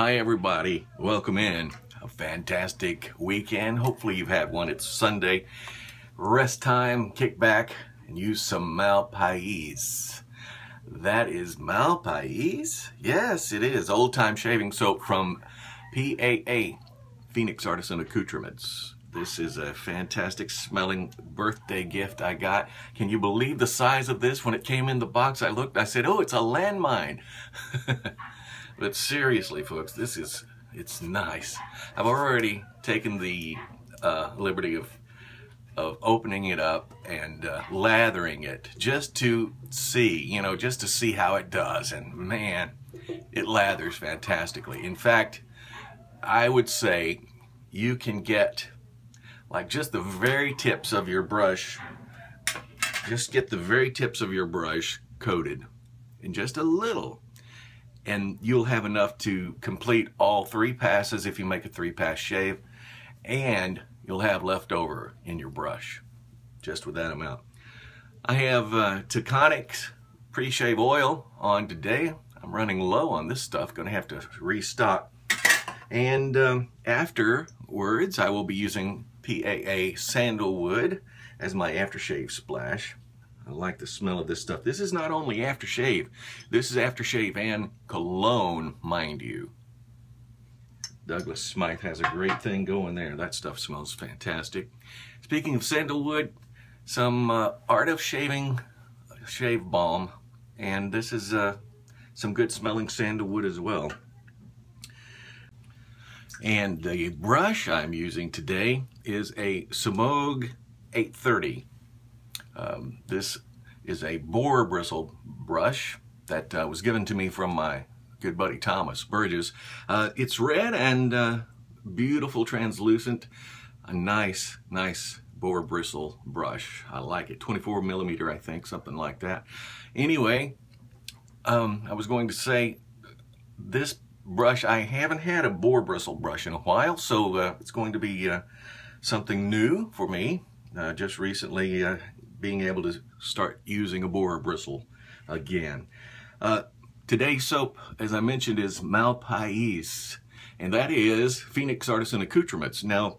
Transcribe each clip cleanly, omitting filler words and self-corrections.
Hi everybody, welcome in. A fantastic weekend. Hopefully you've had one. It's Sunday, rest time, kick back and use some Mahl-Pa-eees. That is Mahl-Pa-eees? Yes, it is. Old time shaving soap from P.A.A. Phoenix Artisan Accoutrements. This is a fantastic smelling birthday gift I got. Can you believe the size of this? When it came in the box, I looked, I said, oh, it's a landmine. But seriously, folks, it's nice. I've already taken the liberty of opening it up and lathering it just to see, just to see how it does. And man, it lathers fantastically. In fact, I would say you can get like just the very tips of your brush, just get the very tips of your brush coated in just a little, and you'll have enough to complete all 3 passes if you make a 3-pass shave, and you'll have leftover in your brush just with that amount. I have Taconic's pre-shave oil on today. I'm running low on this stuff, gonna have to restock. And afterwards I will be using P.A.A. Sandalwood as my aftershave splash. I like the smell of this stuff. This is not only aftershave, this is aftershave and cologne, mind you. Douglas Smythe has a great thing going there. That stuff smells fantastic. Speaking of sandalwood, some Art of Shaving shave balm, and this is some good smelling sandalwood as well. And the brush I'm using today is a Samog 830. This is a boar bristle brush that was given to me from my good buddy Thomas Burgess. It's red and beautiful, translucent, a nice boar bristle brush. I like it. 24 millimeter, I think, something like that. Anyway, I was going to say this brush, I haven't had a boar bristle brush in a while, so it's going to be something new for me. Just recently being able to start using a boar bristle again. Today's soap, as I mentioned, is Mahl-Pa-eees, and that is Phoenix Artisan Accoutrements. Now,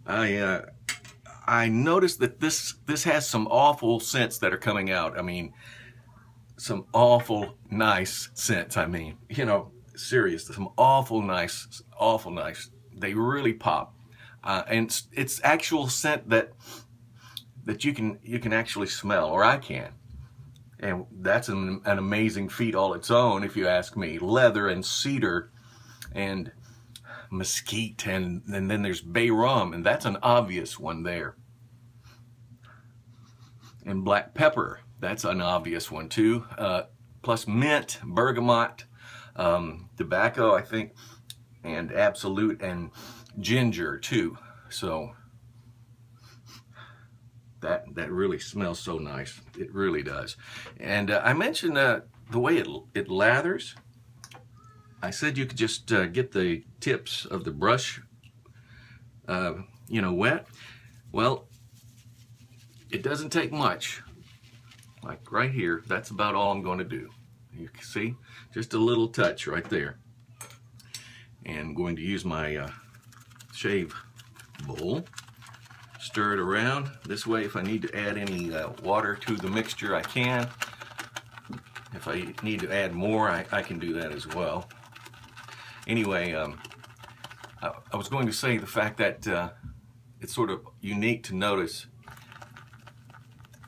I noticed that this has some awful scents that are coming out. I mean, some awful nice scents. I mean, serious, some awful nice. They really pop, and it's actual scent that you can actually smell, or I can, and that's an amazing feat all its own, if you ask me. Leather and cedar and mesquite, and then there's bay rum, and that's an obvious one there. And black pepper, that's an obvious one too. Plus mint, bergamot, tobacco, I think, and absolute, and ginger too. So that really smells so nice. It really does. And I mentioned the way it lathers. I said you could just get the tips of the brush wet. Well, it doesn't take much. Like right here, that's about all I'm going to do. You can see, just a little touch right there. And I'm going to use my shave bowl, stir it around. This way, if I need to add any water to the mixture, I can. If I need to add more, I can do that as well. Anyway, I was going to say the fact that it's sort of unique to notice,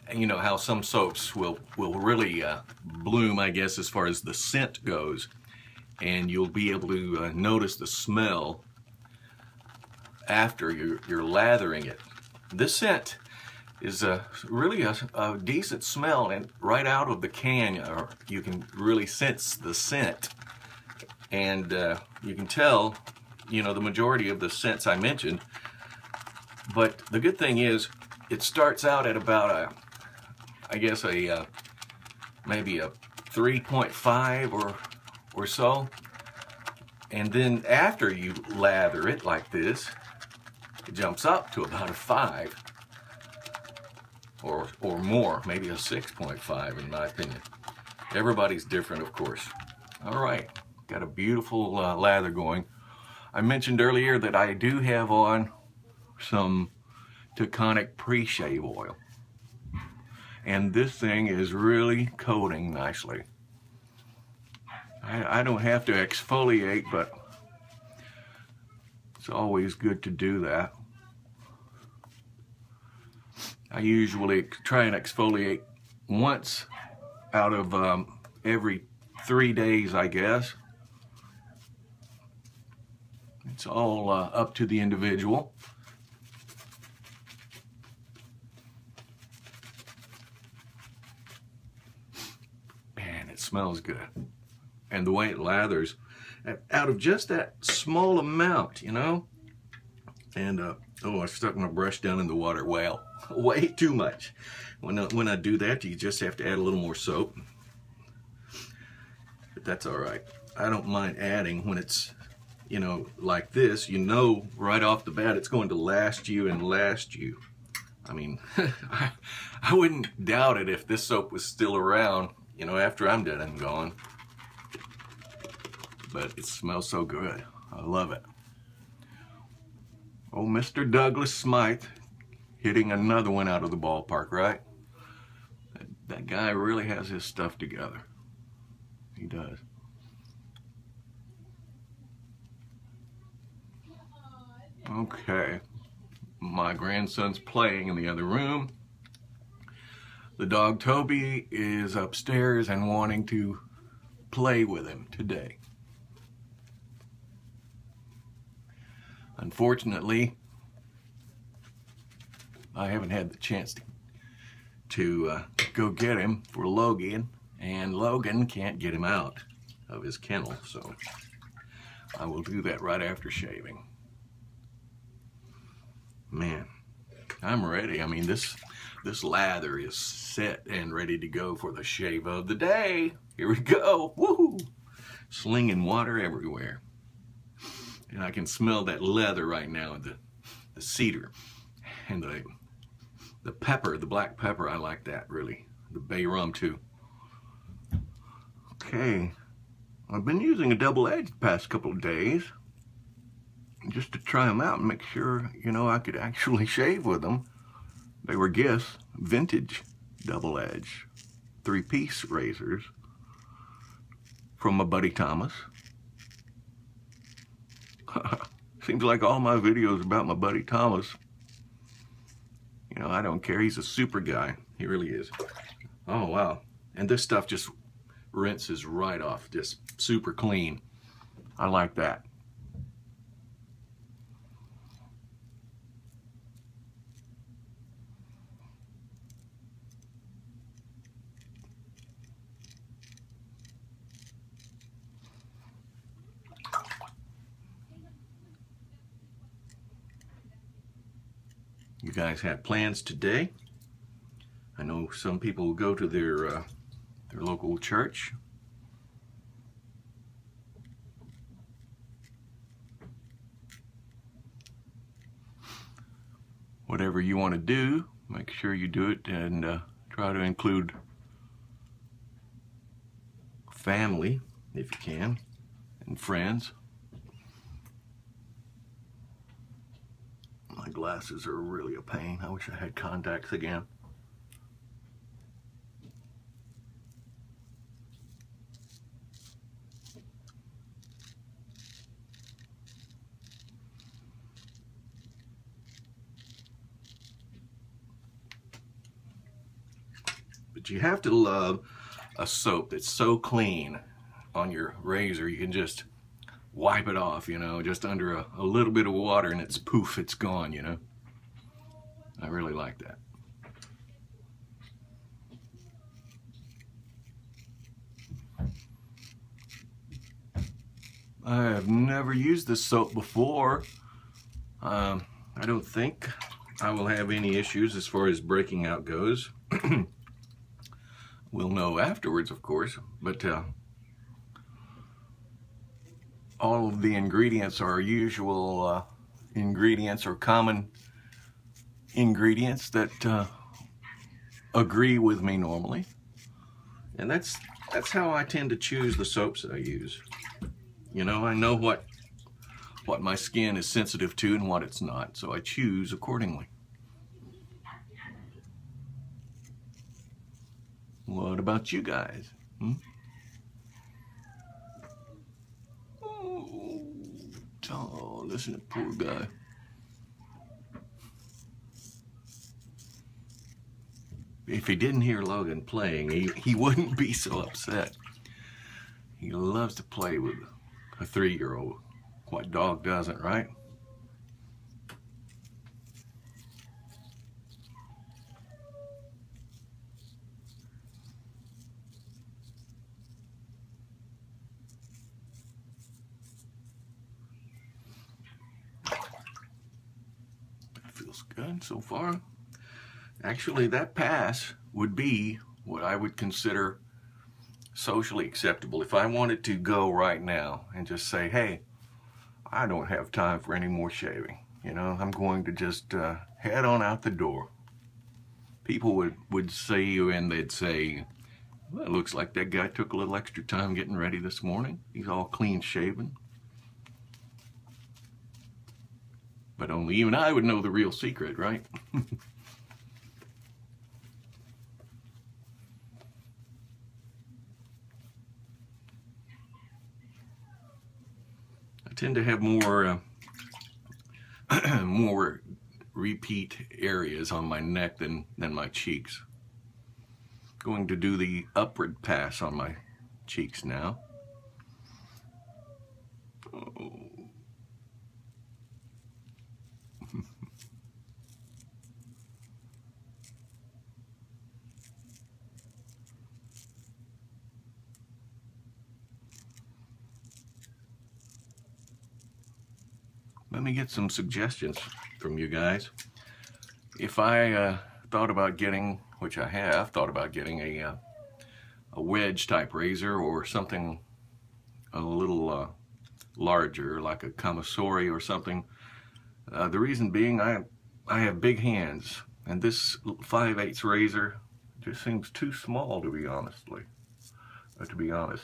how some soaps will really bloom, I guess, as far as the scent goes, and you'll be able to notice the smell after you're lathering it. This scent is really a decent smell, and right out of the can you can really sense the scent, and you can tell the majority of the scents I mentioned. But the good thing is it starts out at about I guess maybe a 3.5 or so, and then after you lather it like this, it jumps up to about a 5 or more, maybe a 6.5 in my opinion. Everybody's different, of course. All right, Got a beautiful lather going. I mentioned earlier that I do have on some Taconic pre-shave oil. And this thing is really coating nicely. I don't have to exfoliate, but it's always good to do that. I usually try and exfoliate once out of every 3 days, I guess. It's all up to the individual. Man, it smells good. And the way it lathers, out of just that small amount, you know? And, oh, I stuck my brush down in the water. Well, way too much. When I do that, you just have to add a little more soap. But that's all right. I don't mind adding when it's, you know, like this. You know right off the bat it's going to last you and last you. I mean, I wouldn't doubt it if this soap was still around, you know, after I'm dead and gone. But it smells so good. I love it. Oh, Mr. Douglas Smythe hitting another one out of the ballpark, right? That guy really has his stuff together. He does. Okay. My grandson's playing in the other room. The dog Toby is upstairs and wanting to play with him today. Unfortunately, I haven't had the chance to go get him for Logan, and Logan can't get him out of his kennel, so I will do that right after shaving. Man, I'm ready. I mean, this lather is set and ready to go for the shave of the day. Here we go. Woohoo! Slinging water everywhere. And I can smell that leather right now, the cedar, and the pepper, the black pepper. I like that, really. The bay rum, too. Okay. I've been using a double edge the past couple of days just to try them out and make sure, you know, I could actually shave with them. They were gifts, vintage double edge 3-piece razors from my buddy Thomas. Seems like all my videos about my buddy Thomas. You know, I don't care. He's a super guy. He really is. Oh, wow. And this stuff just rinses right off. Just super clean. I like that. You guys have plans today? I know some people go to their local church. Whatever you want to do, make sure you do it, and try to include family if you can, and friends. My glasses are really a pain. I wish I had contacts again. But you have to love a soap that's so clean on your razor you can just wipe it off, you know, just under a little bit of water, and it's poof, it's gone, you know. I really like that. I have never used this soap before. I don't think I will have any issues as far as breaking out goes. We'll know afterwards, of course, but all of the ingredients are usual ingredients or common ingredients that agree with me normally. And that's how I tend to choose the soaps that I use. You know, I know what my skin is sensitive to and what it's not, so I choose accordingly. What about you guys? Oh, listen to poor guy. If he didn't hear Logan playing, he wouldn't be so upset. He loves to play with a 3-year-old. What dog doesn't, right? That feels good so far. Actually, that pass would be what I would consider socially acceptable. If I wanted to go right now and just say, hey, I don't have time for any more shaving. You know, I'm going to just head on out the door. People would see you and they'd say, well, it looks like that guy took a little extra time getting ready this morning. He's all clean shaven. But only you and I would know the real secret, right? I tend to have more more repeat areas on my neck than my cheeks. Going to do the upward pass on my cheeks now. Oh. Let me get some suggestions from you guys. If I thought about getting, which I have thought about getting a wedge type razor or something a little larger, like a Kamasori or something. The reason being, I have big hands, and this 5/8 razor just seems too small, to be honest,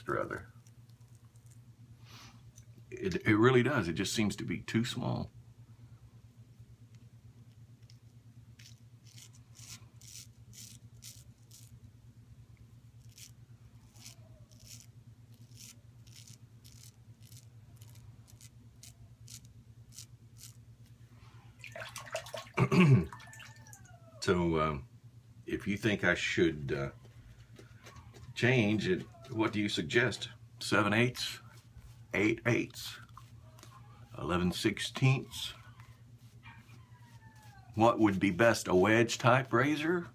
rather. It really does. It just seems to be too small. So if you think I should change it, what do you suggest? 7/8, 8/8, 11/16. What would be best? A wedge type razor?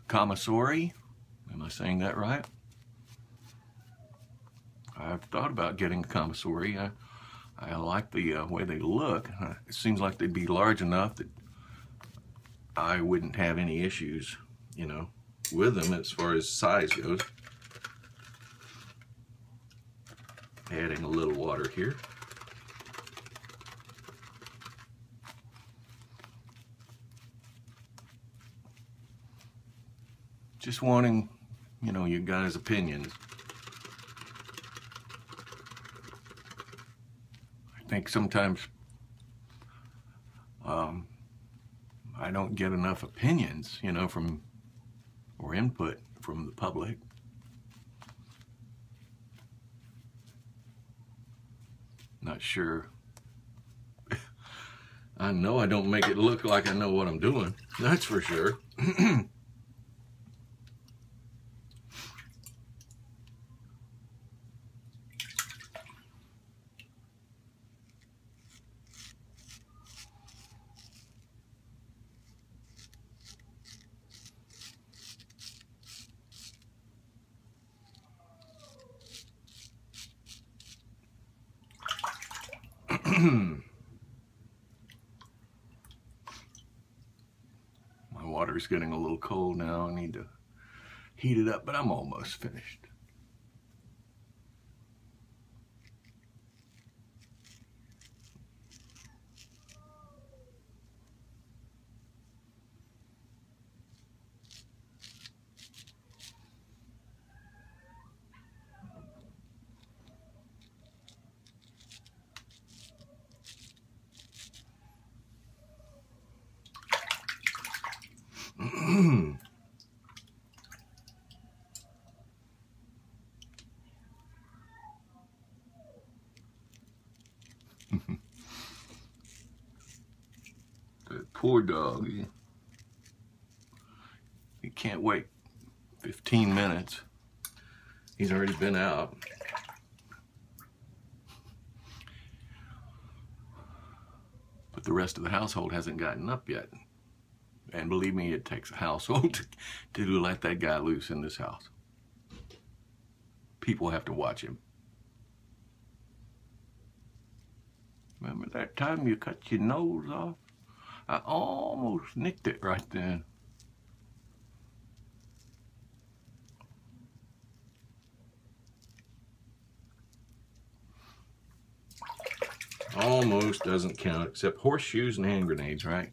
Kamasori? Am I saying that right? I've thought about getting a Kamasori. I like the way they look. It seems like they'd be large enough that I wouldn't have any issues, you know, with them as far as size goes. Adding a little water here. Just wanting, you know, you guys' opinions. I think sometimes I don't get enough opinions, you know, or input from the public. Not sure. I know I don't make it look like I know what I'm doing. That's for sure. My water's getting a little cold now. I need to heat it up, but I'm almost finished. That poor dog. He can't wait 15 minutes. He's already been out. But the rest of the household hasn't gotten up yet. And believe me, it takes a household to let that guy loose in this house. People have to watch him. Remember that time you cut your nose off? I almost nicked it right then. Almost doesn't count, except horseshoes and hand grenades, right?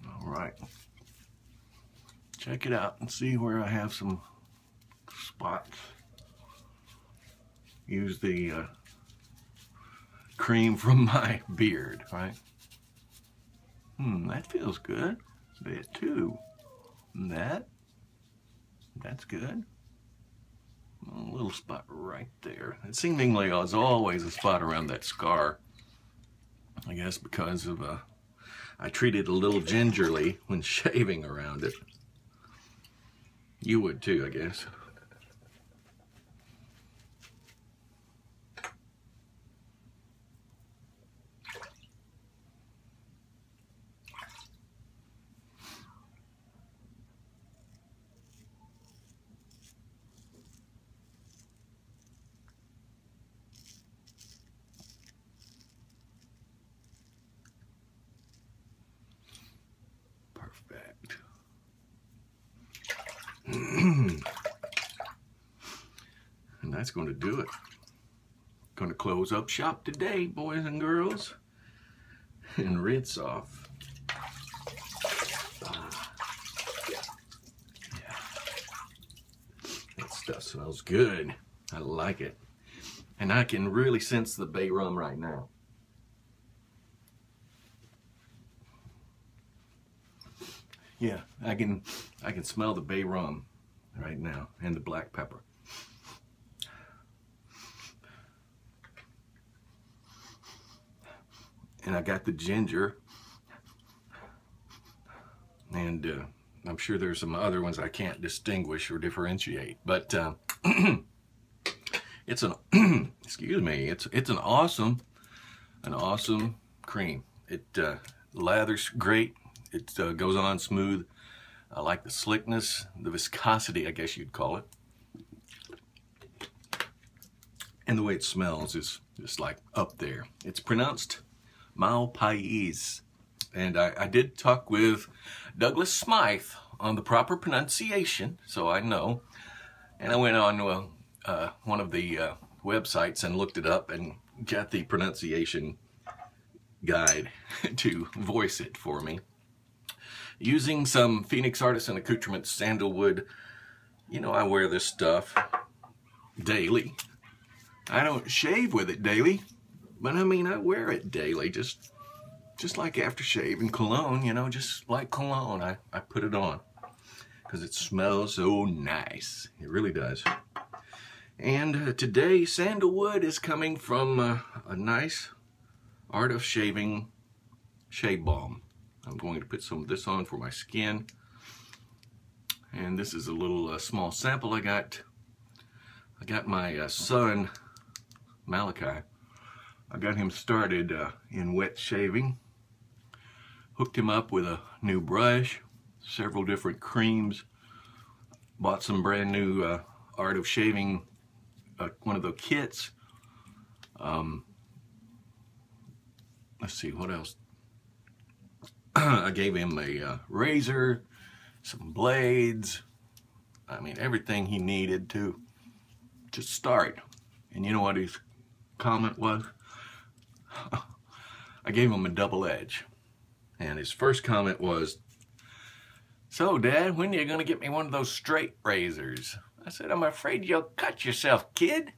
All right. Check it out and see where I have some spots. Use the cream from my beard, right? That feels good. A bit too. And that's good. A little spot right there. And seemingly there's always a spot around that scar. I guess because of I treat it a little gingerly when shaving around it. You would too, I guess. Perfect. And that's going to do it. Going to close up shop today, boys and girls, and rinse off. Yeah. That stuff smells good. I like it. And I can really sense the bay rum right now. Yeah, I can smell the bay rum right now and the black pepper. And I got the ginger, and I'm sure there's some other ones I can't distinguish or differentiate, but it's an excuse me, it's an awesome cream. It lathers great. It goes on smooth. I like the slickness, the viscosity, I guess you'd call it. And the way it smells is just like up there. It's pronounced Mahl-Pa-eees. And I did talk with Douglas Smythe on the proper pronunciation, so I know. And I went on one of the websites and looked it up and got the pronunciation guide to voice it for me. Using some Phoenix Artisan Accoutrements Sandalwood. You know, I wear this stuff daily. I don't shave with it daily, but I mean, I wear it daily, just like aftershave and cologne, you know, just like cologne. I put it on because it smells so nice. It really does. And today, Sandalwood is coming from a nice Art of Shaving Shave Balm. I'm going to put some of this on for my skin. And this is a little small sample I got. I got my son, Malachi. I got him started in wet shaving. Hooked him up with a new brush, several different creams. Bought some brand new Art of Shaving, one of the kits. Let's see, what else? I gave him a razor, some blades, I mean everything he needed to start. And you know what his comment was? I gave him a double edge. And his first comment was, "So Dad, when are you going to get me one of those straight razors?" I said, "I'm afraid you'll cut yourself, kid."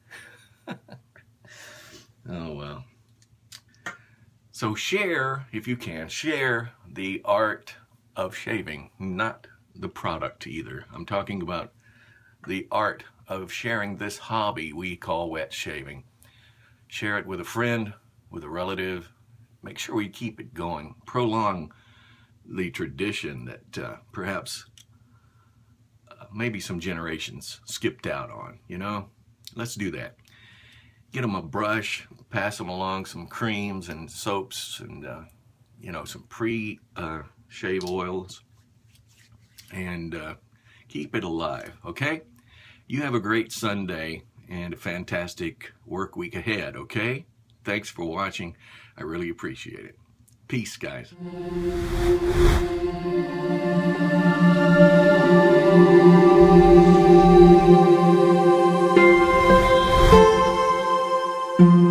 Oh well. So share, if you can, share the art of shaving, not the product either. I'm talking about the art of sharing this hobby we call wet shaving. Share it with a friend, with a relative. Make sure we keep it going. Prolong the tradition that perhaps maybe some generations skipped out on, you know? Let's do that. Get them a brush, pass them along some creams and soaps and, you know, some pre-shave oils, and keep it alive, okay? You have a great Sunday and a fantastic work week ahead, okay? Thanks for watching. I really appreciate it. Peace, guys. Mm-hmm.